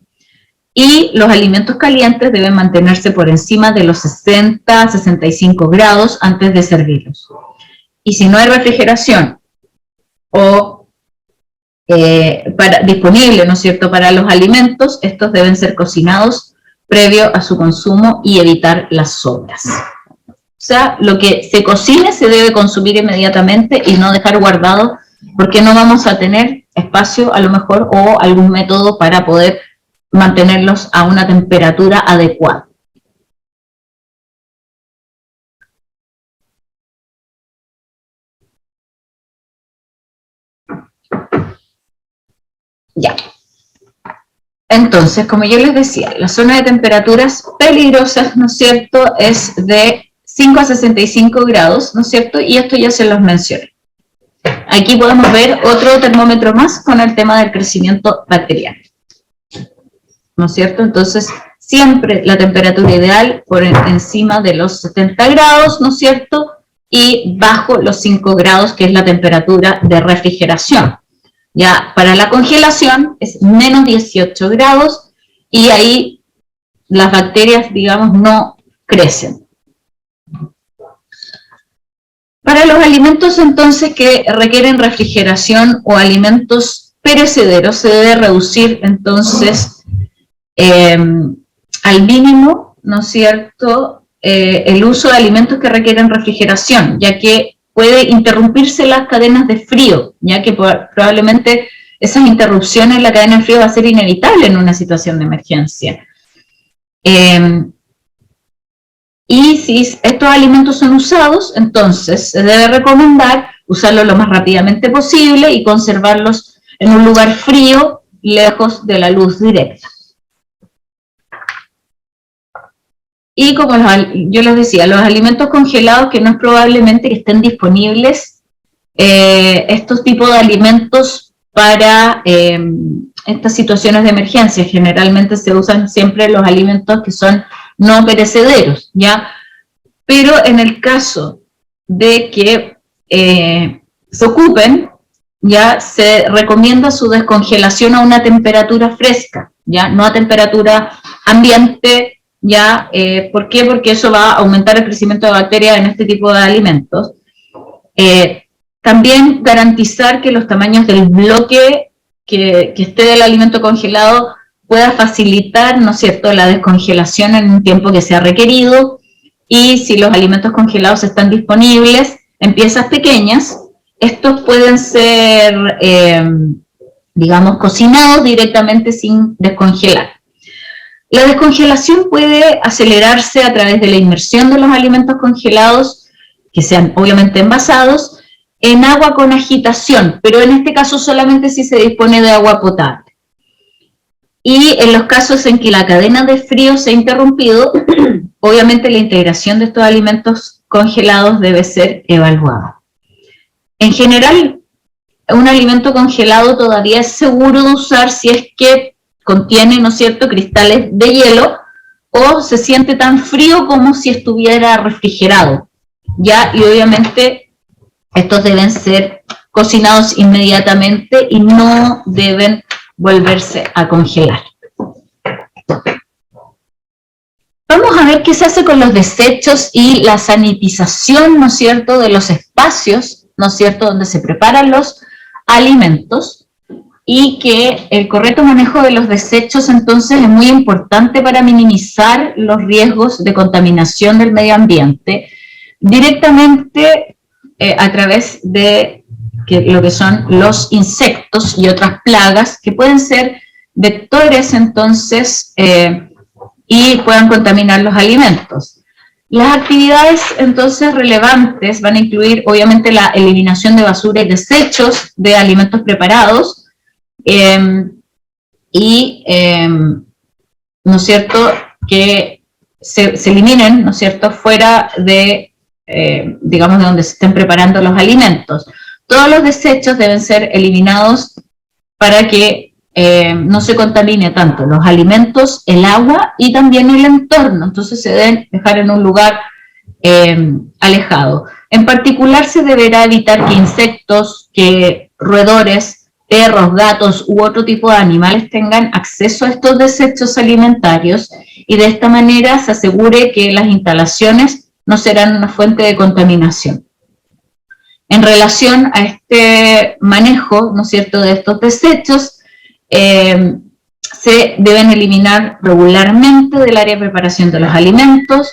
Y los alimentos calientes deben mantenerse por encima de los 60-65 grados antes de servirlos. Y si no hay refrigeración o disponible, ¿no es cierto?, para los alimentos, estos deben ser cocinados previo a su consumo y evitar las sobras. O sea, lo que se cocine se debe consumir inmediatamente y no dejar guardado, porque no vamos a tener espacio a lo mejor o algún método para poder mantenerlos a una temperatura adecuada. Ya. Entonces, como yo les decía, la zona de temperaturas peligrosas, ¿no es cierto?, es de 5 a 65 grados, ¿no es cierto?, y esto ya se los mencioné. Aquí podemos ver otro termómetro más con el tema del crecimiento bacteriano, ¿no es cierto? Entonces, siempre la temperatura ideal por encima de los 70 grados, ¿no es cierto?, y bajo los 5 grados, que es la temperatura de refrigeración. Ya, para la congelación es menos 18 grados y ahí las bacterias, digamos, no crecen. Para los alimentos, entonces, que requieren refrigeración o alimentos perecederos, se debe reducir, entonces, al mínimo, ¿no es cierto?, el uso de alimentos que requieren refrigeración, ya que puede interrumpirse las cadenas de frío, ya que probablemente esas interrupciones en la cadena de frío va a ser inevitable en una situación de emergencia. Y si estos alimentos son usados, entonces se debe recomendar usarlos lo más rápidamente posible y conservarlos en un lugar frío, lejos de la luz directa. Y como yo les decía, los alimentos congelados que no es probablemente que estén disponibles, estos tipos de alimentos para estas situaciones de emergencia. Generalmente se usan siempre los alimentos que son no perecederos, ¿ya? Pero en el caso de que se ocupen, ya se recomienda su descongelación a una temperatura fresca, ya no a temperatura ambiente. ¿Ya? ¿Por qué? Porque eso va a aumentar el crecimiento de bacterias en este tipo de alimentos. También garantizar que los tamaños del bloque que esté del alimento congelado pueda facilitar, ¿no es cierto?, la descongelación en un tiempo que sea requerido. Y si los alimentos congelados están disponibles en piezas pequeñas, estos pueden ser digamos, cocinados directamente sin descongelar. La descongelación puede acelerarse a través de la inmersión de los alimentos congelados, que sean obviamente envasados, en agua con agitación, pero en este caso solamente si se dispone de agua potable. Y en los casos en que la cadena de frío se ha interrumpido, obviamente la integración de estos alimentos congelados debe ser evaluada. En general, un alimento congelado todavía es seguro de usar si es que contiene, ¿no es cierto?, cristales de hielo, o se siente tan frío como si estuviera refrigerado, ¿ya? Y obviamente estos deben ser cocinados inmediatamente y no deben volverse a congelar. Vamos a ver qué se hace con los desechos y la sanitización, ¿no es cierto?, de los espacios, ¿no es cierto?, donde se preparan los alimentos, y que el correcto manejo de los desechos entonces es muy importante para minimizar los riesgos de contaminación del medio ambiente directamente a través de lo que son los insectos y otras plagas que pueden ser vectores entonces y puedan contaminar los alimentos. Las actividades entonces relevantes van a incluir obviamente la eliminación de basura y desechos de alimentos preparados, ¿no es cierto?, que se eliminen, ¿no es cierto?, fuera de, digamos, de donde se estén preparando los alimentos. Todos los desechos deben ser eliminados para que no se contamine tanto los alimentos, el agua y también el entorno. Entonces se deben dejar en un lugar alejado. En particular se deberá evitar que insectos, que roedores, perros, gatos u otro tipo de animales tengan acceso a estos desechos alimentarios, y de esta manera se asegure que las instalaciones no serán una fuente de contaminación. En relación a este manejo, ¿no es cierto?, de estos desechos, se deben eliminar regularmente del área de preparación de los alimentos,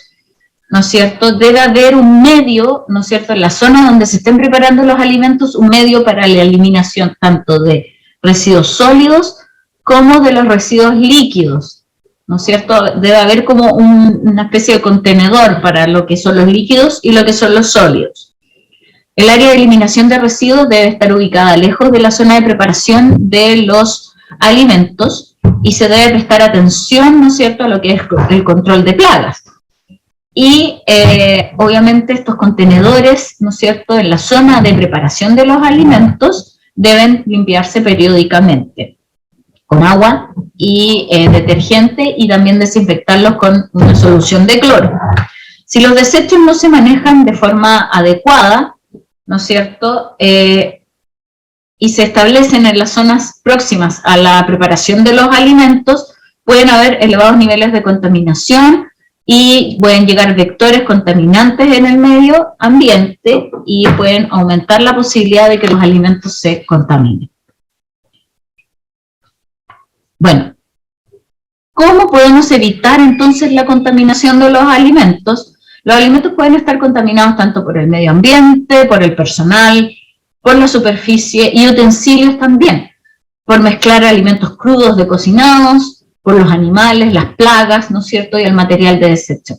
¿no es cierto? Debe haber un medio, ¿no es cierto?, en la zona donde se estén preparando los alimentos, un medio para la eliminación tanto de residuos sólidos como de los residuos líquidos, ¿no es cierto? Debe haber como una especie de contenedor para lo que son los líquidos y lo que son los sólidos. El área de eliminación de residuos debe estar ubicada lejos de la zona de preparación de los alimentos y se debe prestar atención, ¿no es cierto?, a lo que es el control de plagas. Y obviamente estos contenedores, ¿no es cierto?, en la zona de preparación de los alimentos deben limpiarse periódicamente con agua y detergente, y también desinfectarlos con una solución de cloro. Si los desechos no se manejan de forma adecuada, ¿no es cierto?, y se establecen en las zonas próximas a la preparación de los alimentos, pueden haber elevados niveles de contaminación y pueden llegar vectores contaminantes en el medio ambiente y pueden aumentar la posibilidad de que los alimentos se contaminen. Bueno, ¿cómo podemos evitar entonces la contaminación de los alimentos? Los alimentos pueden estar contaminados tanto por el medio ambiente, por el personal, por la superficie y utensilios también, por mezclar alimentos crudos de cocinados, por los animales, las plagas, ¿no es cierto?, y el material de desecho.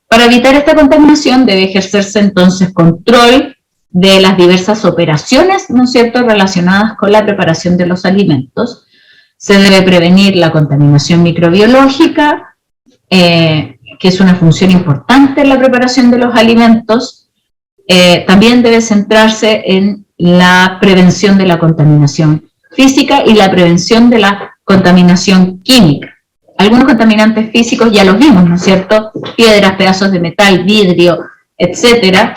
Para evitar esta contaminación debe ejercerse entonces control de las diversas operaciones, ¿no es cierto?, relacionadas con la preparación de los alimentos. Se debe prevenir la contaminación microbiológica, que es una función importante en la preparación de los alimentos. También debe centrarse en la prevención de la contaminación física y la prevención de la contaminación química. Algunos contaminantes físicos ya los vimos, ¿no es cierto? Piedras, pedazos de metal, vidrio, etcétera,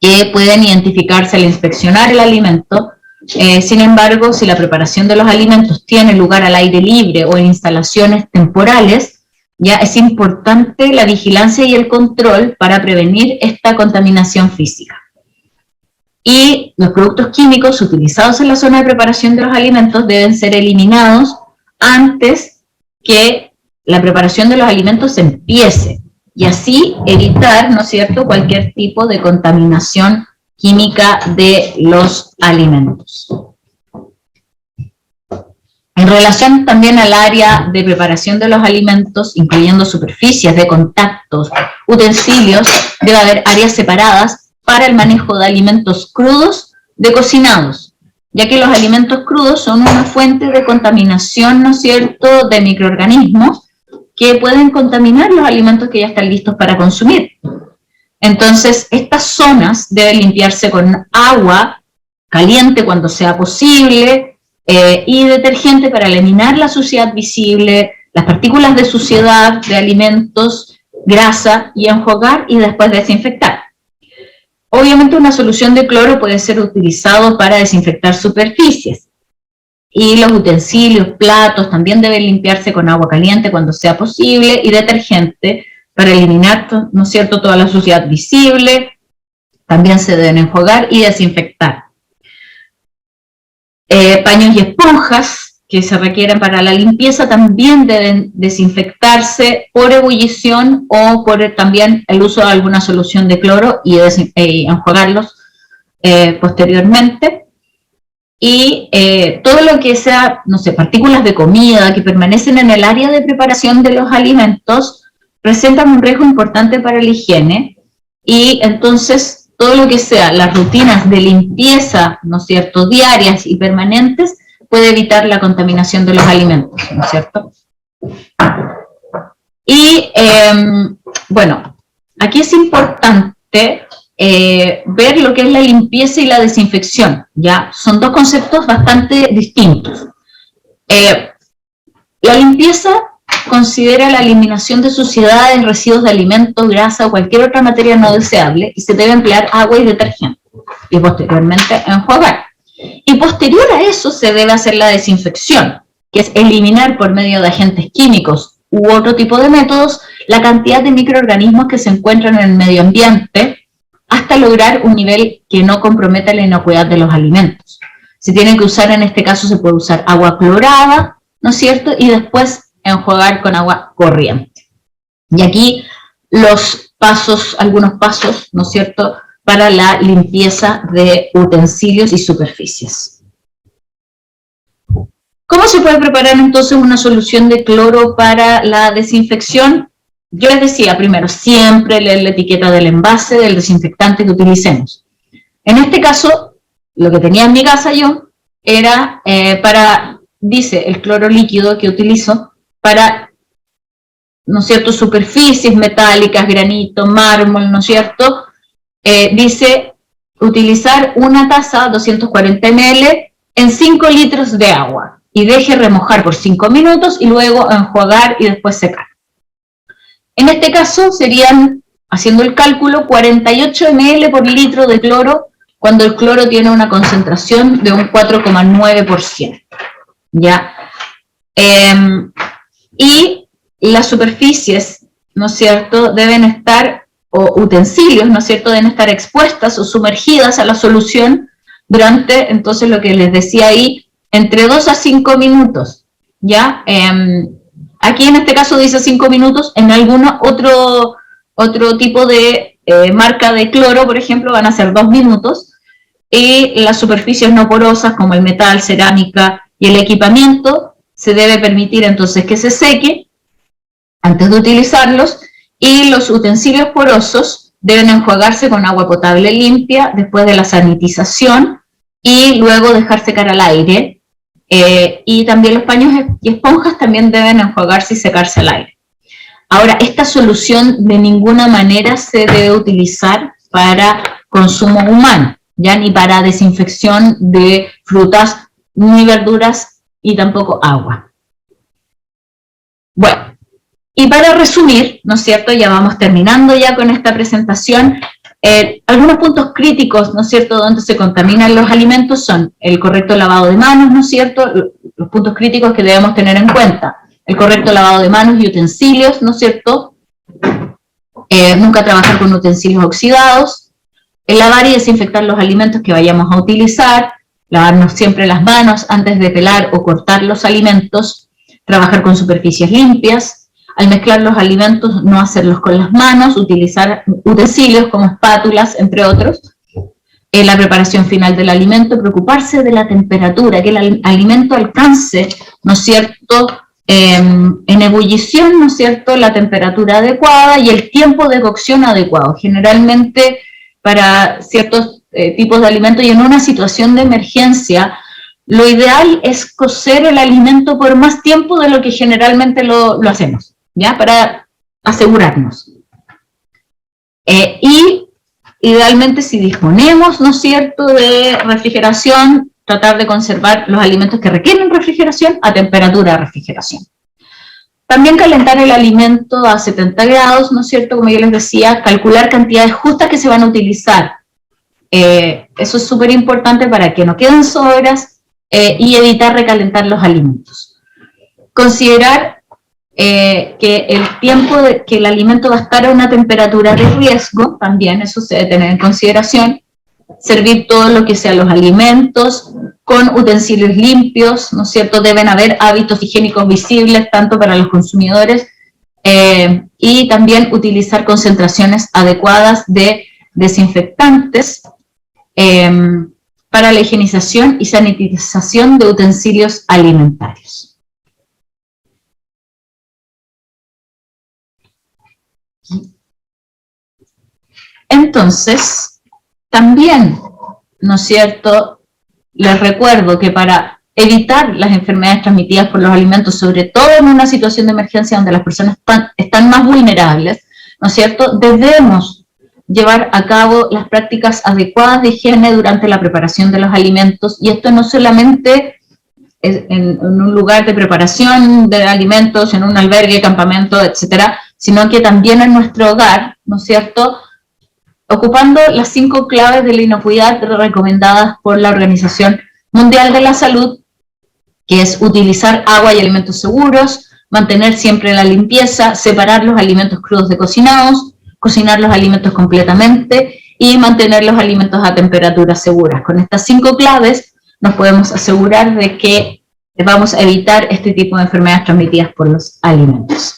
que pueden identificarse al inspeccionar el alimento. Sin embargo, si la preparación de los alimentos tiene lugar al aire libre o en instalaciones temporales, ya es importante la vigilancia y el control para prevenir esta contaminación física. Y los productos químicos utilizados en la zona de preparación de los alimentos deben ser eliminados antes que la preparación de los alimentos empiece, y así evitar, ¿no es cierto?, cualquier tipo de contaminación química de los alimentos. En relación también al área de preparación de los alimentos, incluyendo superficies de contactos, utensilios, debe haber áreas separadas para el manejo de alimentos crudos de cocinados, ya que los alimentos crudos son una fuente de contaminación, ¿no es cierto?, de microorganismos que pueden contaminar los alimentos que ya están listos para consumir. Entonces, estas zonas deben limpiarse con agua caliente cuando sea posible, y detergente para eliminar la suciedad visible, las partículas de suciedad de alimentos, grasa, y enjuagar y después desinfectar. Obviamente una solución de cloro puede ser utilizado para desinfectar superficies. Y los utensilios, platos, también deben limpiarse con agua caliente cuando sea posible y detergente para eliminar, ¿no es cierto?, toda la suciedad visible. También se deben enjuagar y desinfectar. Paños y esponjas que se requieren para la limpieza también deben desinfectarse por ebullición o por también el uso de alguna solución de cloro y enjuagarlos posteriormente. Y todo lo que sea, no sé, partículas de comida que permanecen en el área de preparación de los alimentos presentan un riesgo importante para la higiene, y entonces todo lo que sea las rutinas de limpieza, ¿no es cierto?, diarias y permanentes, puede evitar la contaminación de los alimentos, ¿no es cierto? Y, bueno, aquí es importante ver lo que es la limpieza y la desinfección, ¿ya? Son dos conceptos bastante distintos. La limpieza considera la eliminación de suciedades, residuos de alimentos, grasa o cualquier otra materia no deseable, y se debe emplear agua y detergente, y posteriormente enjuagar. Y posterior a eso se debe hacer la desinfección, que es eliminar por medio de agentes químicos u otro tipo de métodos la cantidad de microorganismos que se encuentran en el medio ambiente hasta lograr un nivel que no comprometa la inocuidad de los alimentos. Se tiene que usar, en este caso se puede usar agua clorada, ¿no es cierto?, y después enjuagar con agua corriente. Y aquí los pasos, algunos pasos, ¿no es cierto?, para la limpieza de utensilios y superficies. ¿Cómo se puede preparar entonces una solución de cloro para la desinfección? Yo les decía, primero, siempre leer la etiqueta del envase del desinfectante que utilicemos. En este caso, lo que tenía en mi casa yo era dice el cloro líquido que utilizo para, ¿no es cierto?, superficies metálicas, granito, mármol, ¿no es cierto? Dice utilizar una taza, 240 ml, en 5 litros de agua, y deje remojar por 5 minutos y luego enjuagar y después secar. En este caso serían, haciendo el cálculo, 48 ml por litro de cloro, cuando el cloro tiene una concentración de un 4,9%. ¿Ya? Y las superficies, ¿no es cierto?, deben estar, o utensilios, ¿no es cierto?, deben estar expuestas o sumergidas a la solución durante, entonces, lo que les decía ahí, entre 2 a 5 minutos, ¿ya? Aquí en este caso dice 5 minutos, en alguno otro tipo de marca de cloro, por ejemplo, van a ser 2 minutos, y las superficies no porosas, como el metal, cerámica y el equipamiento, se debe permitir entonces que se seque antes de utilizarlos, y los utensilios porosos deben enjuagarse con agua potable limpia después de la sanitización y luego dejar secar al aire, y también los paños y esponjas también deben enjuagarse y secarse al aire. Ahora, esta solución de ninguna manera se debe utilizar para consumo humano, ya ni para desinfección de frutas ni verduras y tampoco agua. Bueno, y para resumir, ¿no es cierto?, ya vamos terminando ya con esta presentación. Algunos puntos críticos, ¿no es cierto?, donde se contaminan los alimentos son el correcto lavado de manos, ¿no es cierto?, los puntos críticos que debemos tener en cuenta. El correcto lavado de manos y utensilios, ¿no es cierto?, nunca trabajar con utensilios oxidados, el lavar y desinfectar los alimentos que vayamos a utilizar, lavarnos siempre las manos antes de pelar o cortar los alimentos, trabajar con superficies limpias, al mezclar los alimentos no hacerlos con las manos, utilizar utensilios como espátulas, entre otros, la preparación final del alimento, preocuparse de la temperatura, que el alimento alcance, ¿no es cierto?, en ebullición, ¿no es cierto?, la temperatura adecuada y el tiempo de cocción adecuado. Generalmente, para ciertos tipos de alimentos y en una situación de emergencia, lo ideal es cocer el alimento por más tiempo de lo que generalmente lo hacemos, ¿ya?, para asegurarnos. Y idealmente, si disponemos, ¿no es cierto?, de refrigeración, tratar de conservar los alimentos que requieren refrigeración a temperatura de refrigeración. También calentar el alimento a 70 grados, ¿no es cierto?, como yo les decía, calcular cantidades justas que se van a utilizar. Eso es súper importante para que no queden sobras y evitar recalentar los alimentos. Considerar que el tiempo que el alimento va a estar a una temperatura de riesgo, también eso se debe tener en consideración. Servir todo lo que sean los alimentos con utensilios limpios, ¿no es cierto? Deben haber hábitos higiénicos visibles tanto para los consumidores y también utilizar concentraciones adecuadas de desinfectantes para la higienización y sanitización de utensilios alimentarios. Entonces, también, ¿no es cierto?, les recuerdo que para evitar las enfermedades transmitidas por los alimentos, sobre todo en una situación de emergencia donde las personas están más vulnerables, ¿no es cierto?, debemos llevar a cabo las prácticas adecuadas de higiene durante la preparación de los alimentos, y esto no solamente en un lugar de preparación de alimentos, en un albergue, campamento, etcétera, sino que también en nuestro hogar, ¿no es cierto?, ocupando las 5 claves de la inocuidad recomendadas por la Organización Mundial de la Salud, que es utilizar agua y alimentos seguros, mantener siempre la limpieza, separar los alimentos crudos de cocinados, cocinar los alimentos completamente y mantener los alimentos a temperaturas seguras. Con estas 5 claves nos podemos asegurar de que vamos a evitar este tipo de enfermedades transmitidas por los alimentos.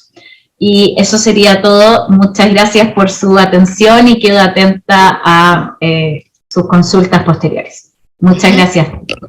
Y eso sería todo. Muchas gracias por su atención y quedo atenta a sus consultas posteriores. Muchas gracias.